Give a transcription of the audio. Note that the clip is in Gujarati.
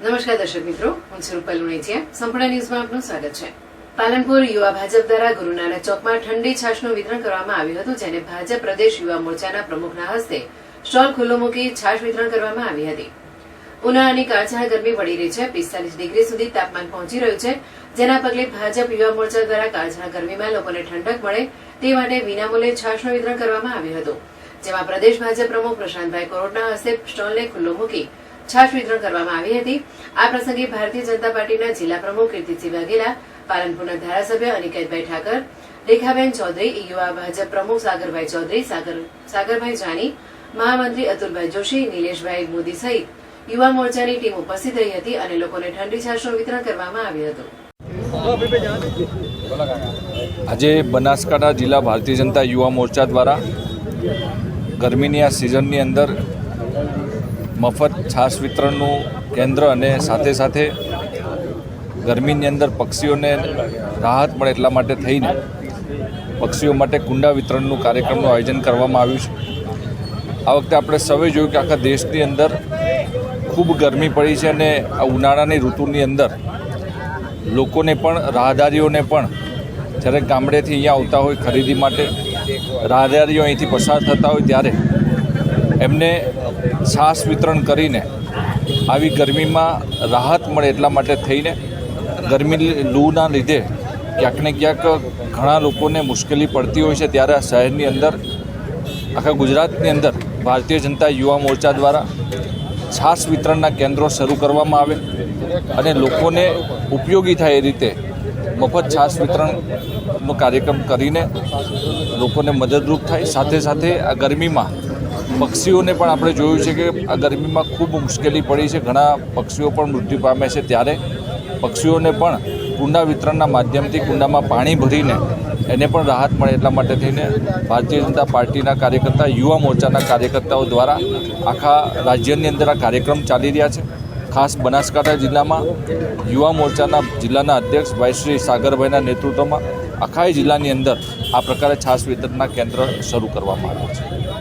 નમસ્કાર દર્શક મિત્રો, હું છું રૂપલ લુણીચિયા. સંપૂર્ણ ન્યૂઝમાં આપનું સ્વાગત છે. પાલનપુર યુવા ભાજપ દ્વારા ગુરુ નાનક ચોકમાં ઠંડી છાશનું વિતરણ કરવામાં આવ્યું હતું, જેને ભાજપ પ્રદેશ યુવા મોરચાના પ્રમુખના હસ્તે સ્ટોલ ખુલ્લો મૂકી છાશ વિતરણ કરવામાં આવી હતી. ઉનાળાની કાળઝાળ ગરમી પડી રહી છે. 45 ડિગ્રી સુધી તાપમાન પહોંચી રહ્યું છે, જેના પગલે ભાજપ યુવા મોરચા દ્વારા કાળઝાળ ગરમીમાં લોકોને ઠંડક મળે તે માટે વિનામૂલ્યે છાશનું વિતરણ કરવામાં આવ્યું હતું, જેમાં પ્રદેશ ભાજપ પ્રમુખ પ્રશાંતભાઈ કોરોટના હસ્તે સ્ટોલને ખુલ્લો મૂકી છાશ વિતરણ કરવામાં આવી હતી. આ પ્રસંગે ભારતીય જનતા પાર્ટીના જિલ્લા પ્રમુખ કીર્તિસિંહ વાઘેલા, પાલનપુરના ધારાસભ્ય અનિકેતભાઈ ઠાકર, રેખાબેન ચૌધરી, યુવા ભાજપ પ્રમુખ સાગરભાઈ ચૌધરી, સાગરભાઈ જાની, મહામંત્રી અતુલભાઈ જોશી, નિલેશભાઈ મોદી સહિત યુવા મોરચાની ટીમ ઉપસ્થિત રહી હતી અને લોકોને ઠંડી છાશનું વિતરણ કરવામાં આવ્યું હતું. આજે બનાસકાંઠા જિલ્લા ભારતીય જનતા યુવા મોરચા દ્વારા ગરમીની આ સિઝનની અંદર મફત છાશ વિતરણનું કેન્દ્ર અને સાથે સાથે ગરમીની અંદર પક્ષીઓને રાહત મળે એટલા માટે થઈને પક્ષીઓ માટે કુંડા વિતરણનું કાર્યક્રમનું આયોજન કરવામાં આવ્યું છે. આ વખતે આપણે સૌએ જોયું કે આખા દેશની અંદર ખૂબ ગરમી પડી છે અને આ ઉનાળાની ઋતુની અંદર લોકોને પણ રાહદારીઓને પણ જ્યારે ગામડેથી અહીંયા આવતા હોય ખરીદી માટે, રાહદારીઓ અહીંથી પસાર થતા હોય ત્યારે એમને છાશ વિતરણ કરીને આવી ગરમીમાં રાહત મળે એટલા માટે થઈને ગરમી લૂના લીધે ક્યાંક ને ક્યાંક ઘણા લોકોને મુશ્કેલી પડતી હોય છે, ત્યારે આ શહેરની અંદર આખા ગુજરાતની અંદર ભારતીય જનતા યુવા મોરચા દ્વારા છાશ વિતરણના કેન્દ્રો શરૂ કરવામાં આવે અને લોકોને ઉપયોગી થાય એ રીતે મફત છાશ વિતરણનો કાર્યક્રમ કરીને લોકોને મદદરૂપ થાય. સાથે સાથે આ ગરમીમાં પક્ષીઓને પણ આપણે જોયું છે કે આ ગરમીમાં ખૂબ મુશ્કેલી પડી છે, ઘણા પક્ષીઓ પણ મૃત્યુ પામે છે, ત્યારે પક્ષીઓને પણ કુંડા વિતરણના માધ્યમથી કુંડામાં પાણી ભરીને એને પણ રાહત મળે એટલા માટે થઈને ભારતીય જનતા પાર્ટીના કાર્યકર્તા, યુવા મોરચાના કાર્યકર્તાઓ દ્વારા આખા રાજ્યની અંદર આ કાર્યક્રમ ચાલી રહ્યા છે. ખાસ બનાસકાંઠા જિલ્લામાં યુવા મોરચાના જિલ્લાના અધ્યક્ષ ભાઈ શ્રી સાગરભાઈના નેતૃત્વમાં આખા જિલ્લાની અંદર આ પ્રકારે છાશ વિતરણના કેન્દ્ર શરૂ કરવામાં આવ્યા છે.